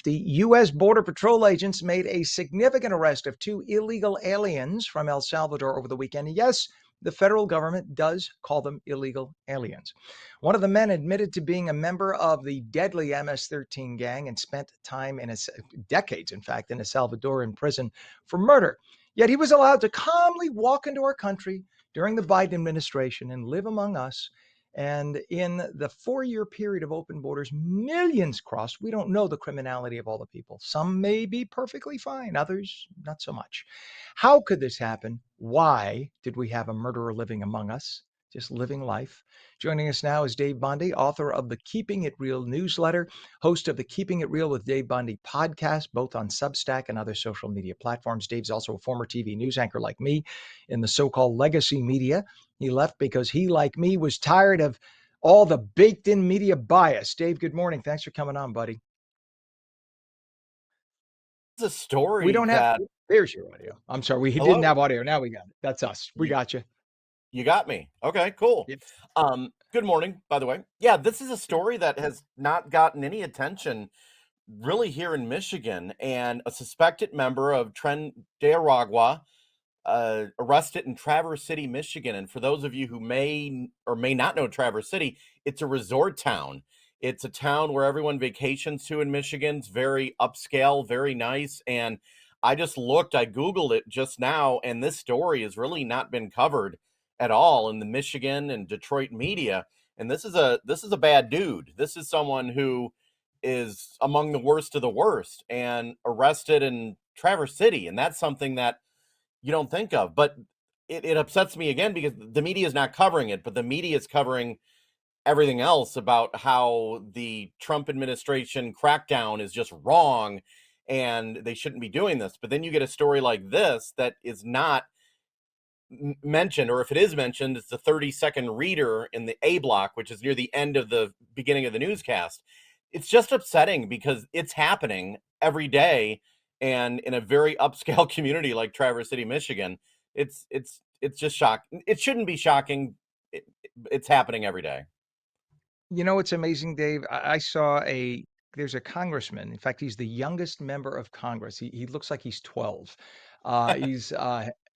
50, U.S. Border Patrol agents made a significant arrest of 2 illegal aliens from El Salvador over the weekend. Yes, the federal government does call them illegal aliens. One of the men admitted to being a member of the deadly MS-13 gang and spent time decades, in fact, in a Salvadoran prison for murder. Yet he was allowed to calmly walk into our country during the Biden administration and live among us. And in the 4-year period of open borders, millions crossed. We don't know the criminality of all the people. Some may be perfectly fine, others not so much. How could this happen? Why did we have a murderer living among us, just living life? Joining us now is Dave Bondi, author of the Keeping It Real newsletter, host of the Keeping It Real with Dave Bondi podcast, both on Substack and other social media platforms. Dave's also a former TV news anchor like me in the so-called legacy media. He left because he, like me, was tired of all the baked-in media bias. Dave, good morning. Thanks for coming on, buddy. It's a We story don't have, that there's your audio. I'm sorry, we didn't hello? have audio. Now we got it. That's us. We You got you. you got me. Okay, cool. Yep. Good morning, by the way. Yeah, this is a story that has not gotten any attention really here in Michigan, and a suspected member of Tren de Aragua arrested in Traverse City, Michigan. And for those of you who may or may not know Traverse City, it's a resort town. It's a town where everyone vacations to in Michigan. It's very upscale, very nice. And I just looked, I Googled it just now, and this story has really not been covered at all in the Michigan and Detroit media. And this is a bad dude. This is someone who is among the worst of the worst and arrested in Traverse City. And that's something that you don't think of. But it upsets me again because the media is not covering it, but the media is covering everything else about how the Trump administration crackdown is just wrong and they shouldn't be doing this. But then you get a story like this that is not mentioned, or if it is mentioned, it's the 30-second reader in the A block, which is near the end of the beginning of the newscast. It's just upsetting because it's happening every day, and in a very upscale community like Traverse City, Michigan, it's just shocking. It shouldn't be shocking. It's happening every day. You know what's amazing, Dave? I saw there's a congressman. In fact, he's the youngest member of Congress. He looks like he's 12. He's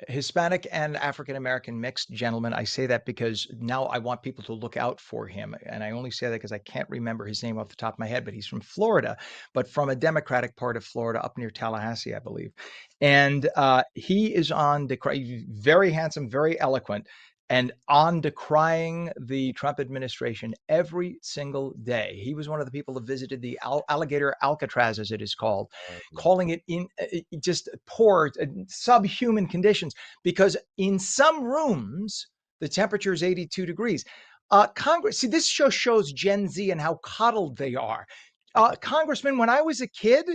Hispanic and African American mixed gentleman. I say that because now I want people to look out for him. And I only say that because I can't remember his name off the top of my head, but he's from Florida, but from a Democratic part of Florida up near Tallahassee, I believe. And he is on very handsome, very eloquent, and on decrying the Trump administration every single day. He was one of the people that visited the alligator Alcatraz, as it is called, calling it in just poor, subhuman conditions, because in some rooms, the temperature is 82 degrees. Congress, see, this show shows Gen Z and how coddled they are. Congressman, when I was a kid,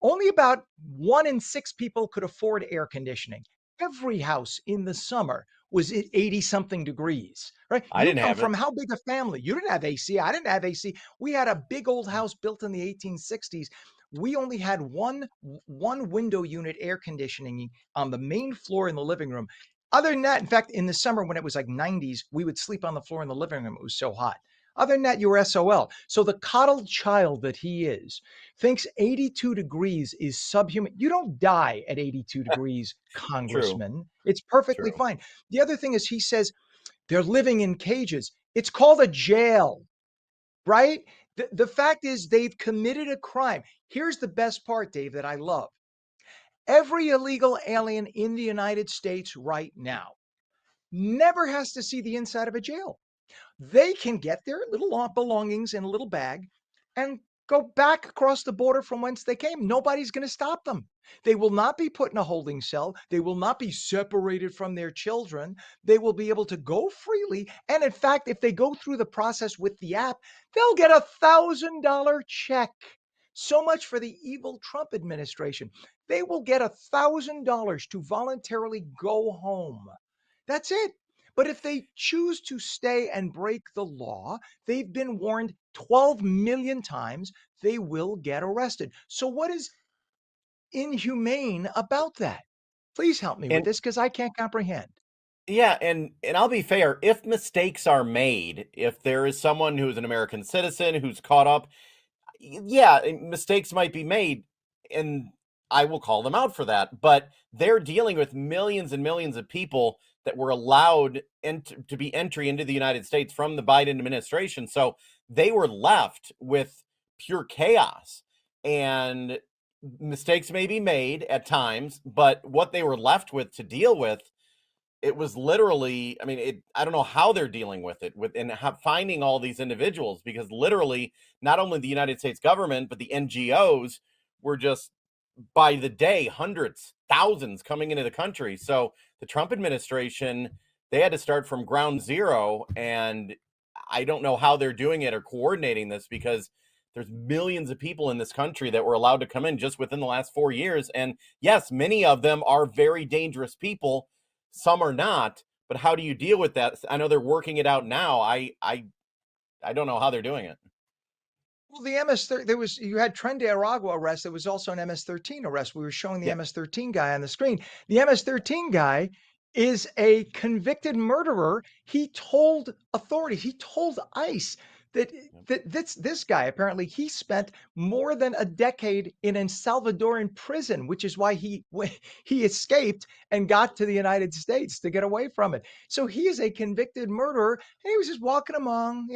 only about 1 in 6 people could afford air conditioning. Every house in the summer was at 80 something degrees, right? I You didn't come have it. from how big a family? You didn't have AC. I didn't have AC. We had a big old house built in the 1860s. We only had one window unit air conditioning on the main floor in the living room. Other than that, in fact, in the summer when it was like 90s, we would sleep on the floor in the living room. It was so hot. Other than that, you were SOL. So the coddled child that he is thinks 82 degrees is subhuman. You don't die at 82 degrees, True, congressman. It's perfectly true. fine. The other thing is he says they're living in cages. It's called a jail, right? The fact is they've committed a crime. Here's the best part, Dave, that I love. Every illegal alien in the United States right now never has to see the inside of a jail. They can get their little belongings in a little bag and go back across the border from whence they came. Nobody's going to stop them. They will not be put in a holding cell. They will not be separated from their children. They will be able to go freely. And in fact, if they go through the process with the app, they'll get $1,000 check. So much for the evil Trump administration. They will get $1,000 to voluntarily go home. That's it. But if they choose to stay and break the law, they've been warned 12 million times they will get arrested. So, what is inhumane about that? Please help me with And this because I can't comprehend. yeah, and I'll be fair, if mistakes are made, if there is someone who's an American citizen who's caught up, Yeah, mistakes might be made, and I will call them out for that. But they're dealing with millions and millions of people that were allowed to be entry into the United States from the Biden administration. So they were left with pure chaos, and mistakes may be made at times, but what they were left with to deal with, it was literally, I mean, I don't know how they're dealing with it with and finding all these individuals, because literally not only the United States government but the NGOs were just, by the day, hundreds, thousands coming into the country. So the Trump administration, they had to start from ground zero, and I don't know how they're doing it or coordinating this, because there's millions of people in this country that were allowed to come in just within the last 4 years, and yes, many of them are very dangerous people, some are not, but how do you deal with that? I know they're working it out now. I don't know how they're doing it. Well, the MS-13, there was, you had Tren de Aragua arrest. There was also an MS-13 arrest. We were showing the Yeah. MS-13 guy on the screen. The MS-13 guy is a convicted murderer. He told authorities, he told ICE that this guy, apparently he spent more than a decade in El Salvadoran prison, which is why he escaped and got to the United States to get away from it. So he is a convicted murderer, and he was just walking among,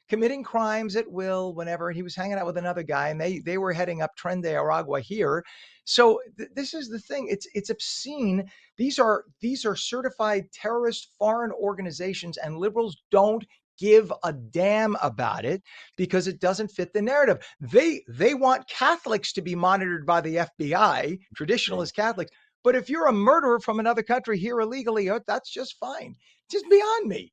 committing crimes at will whenever. And he was hanging out with another guy, and they were heading up Tren de Aragua here. So this is the thing. It's obscene. These are certified terrorist foreign organizations, and liberals don't give a damn about it because it doesn't fit the narrative. They want Catholics to be monitored by the FBI, True. traditionalist Catholics. But if you're a murderer from another country here illegally, that's just fine. Just beyond me.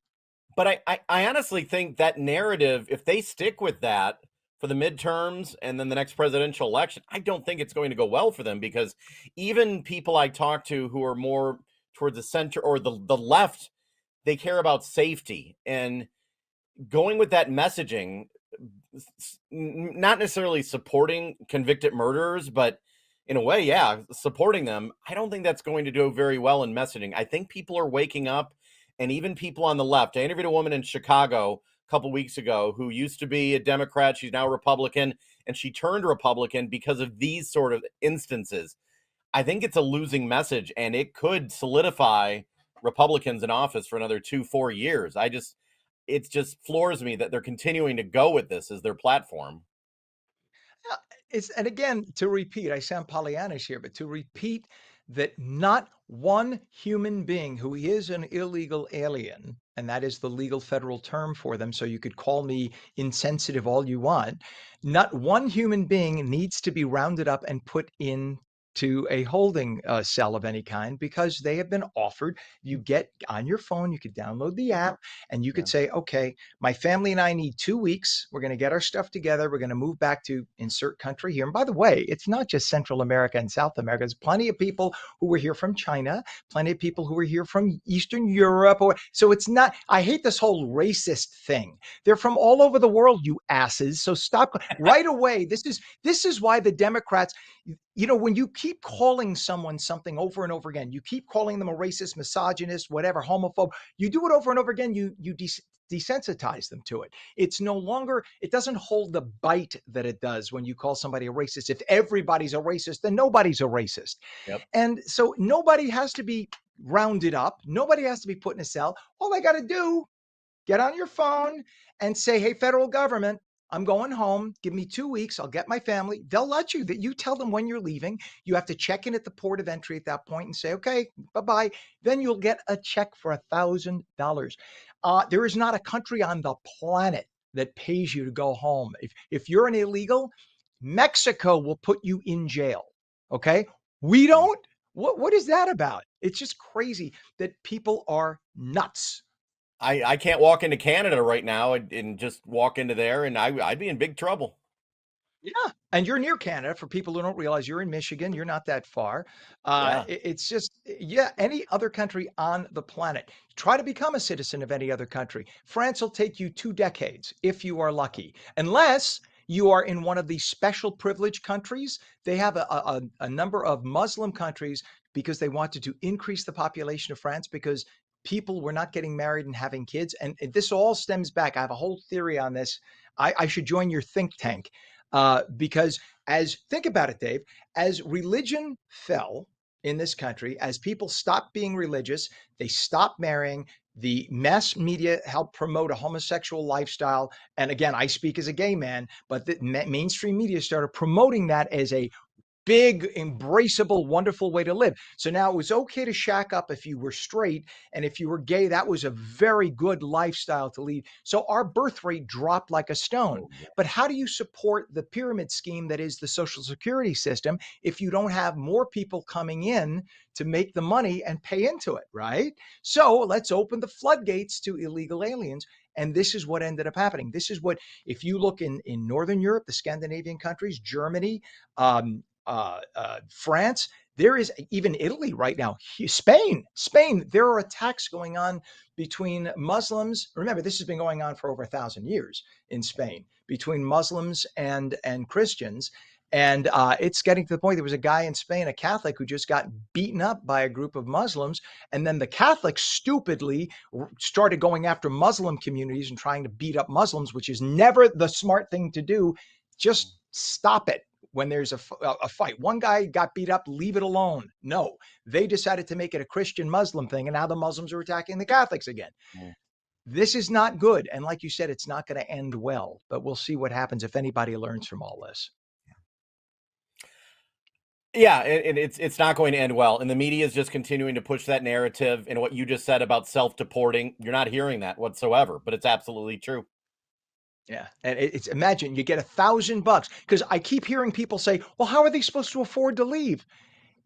But I honestly think that narrative, if they stick with that for the midterms and then the next presidential election, I don't think it's going to go well for them, because even people I talk to who are more towards the center or the left, they care about safety, and going with that messaging, not necessarily supporting convicted murderers, but in a way, yeah, supporting them. I don't think that's going to do very well in messaging. I think people are waking up, and even people on the left. I interviewed a woman in Chicago a couple weeks ago who used to be a Democrat. She's now a Republican, and she turned Republican because of these sort of instances. I think it's a losing message, and it could solidify Republicans in office for another 2, 4 years. It just floors me that they're continuing to go with this as their platform. Uh, and again, to repeat, I sound Pollyannish here, but to repeat that not one human being who is an illegal alien, and that is the legal federal term for them, so you could call me insensitive all you want, not one human being needs to be rounded up and put in to a holding cell of any kind because they have been offered. You get on your phone, you could download the app, and you could Yeah. say, okay, my family and I need 2 weeks. We're going to get our stuff together. We're going to move back to insert country here. And by the way, it's not just Central America and South America. There's plenty of people who were here from China, plenty of people who were here from Eastern Europe. So it's not, I hate this whole racist thing. They're from all over the world, you asses. So stop right away. This is why the Democrats, when you keep calling someone something over and over again, you keep calling them a racist, misogynist, whatever, homophobe, you do it over and over again, you desensitize them to it. It's no longer, it doesn't hold the bite that it does when you call somebody a racist. If everybody's a racist, then nobody's a racist. Yep. And so nobody has to be rounded up. Nobody has to be put in a cell. All they got to do, get on your phone and say, hey, federal government, I'm going home. Give me 2 weeks. I'll get my family. They'll let you, that you tell them when you're leaving. You have to check in at the port of entry at that point and say, okay, bye-bye. Then you'll get a check for $1,000. There is not a country on the planet that pays you to go home. If you're an illegal, Mexico will put you in jail. Okay. We Yeah. don't. What is that about? It's just crazy that people are nuts. I can't walk into Canada right now and just walk into there, and I'd be in big trouble. Yeah, and you're near Canada. For people who don't realize, you're in Michigan. You're not that far. Yeah. It's just, yeah, any other country on the planet. Try to become a citizen of any other country. France will take you 2 decades if you are lucky, unless you are in one of these special privileged countries. They have a number of Muslim countries because they wanted to increase the population of France because people were not getting married and having kids. And this all stems back. I have a whole theory on this. I should join your think tank. Because as think about it, Dave, as religion fell in this country, as people stopped being religious, they stopped marrying. The mass media helped promote a homosexual lifestyle. And again, I speak as a gay man, but the mainstream media started promoting that as a big, embraceable, wonderful way to live. So now it was okay to shack up if you were straight. And if you were gay, that was a very good lifestyle to lead. So our birth rate dropped like a stone. Oh, yeah. But how do you support the pyramid scheme that is the Social Security system if you don't have more people coming in to make the money and pay into it, right? So let's open the floodgates to illegal aliens. And this is what ended up happening. This is what, if you look in Northern Europe, the Scandinavian countries, Germany, France. There is even Italy right now. Spain. There are attacks going on between Muslims. Remember, this has been going on for over 1,000 years in Spain between Muslims and Christians. And it's getting to the point. There was a guy in Spain, a Catholic, who just got beaten up by a group of Muslims, and then the Catholics stupidly started going after Muslim communities and trying to beat up Muslims, which is never the smart thing to do. Just stop it when there's a fight. One guy got beat up, leave it alone. No, they decided to make it a Christian Muslim thing, and now the Muslims are attacking the Catholics again. Mm. This is not good. And like you said, it's not going to end well, but we'll see what happens if anybody learns from all this. Yeah, and it's not going to end well. And the media is just continuing to push that narrative. And what you just said about self-deporting, you're not hearing that whatsoever, but it's absolutely true. Yeah. And it's imagine you get $1,000 because I keep hearing people say, well, how are they supposed to afford to leave?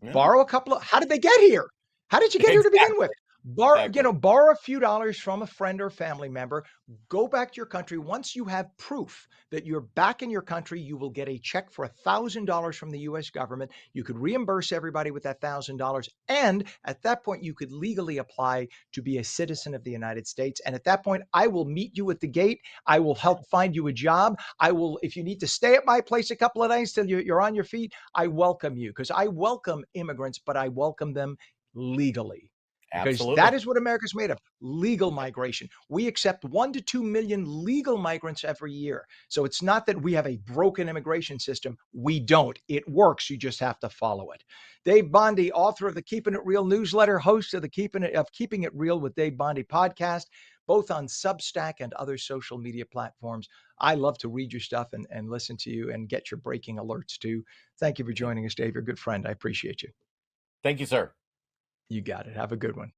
Yeah. Borrow a couple of, how did they get here? How did you get here to begin with? Exactly. Borrow, Exactly. borrow a few dollars from a friend or family member, go back to your country. Once you have proof that you're back in your country, you will get a check for $1,000 from the US government. You could reimburse everybody with that $1,000. And at that point, you could legally apply to be a citizen of the United States. And at that point, I will meet you at the gate. I will help find you a job. I will, if you need to stay at my place a couple of days till you're on your feet, I welcome you because I welcome immigrants, but I welcome them legally because that Absolutely. is what America's made of, legal migration. We accept 1 to 2 million legal migrants every year. So it's not that we have a broken immigration system. We don't. It works. You just have to follow it. Dave Bondi, author of the Keeping It Real newsletter, host of the Keeping It Real with Dave Bondi podcast, both on Substack and other social media platforms. I love to read your stuff and listen to you and get your breaking alerts too. Thank you for Yeah. joining us, Dave. You're a good friend. I appreciate you. Thank you, sir. You got it. Have a good one.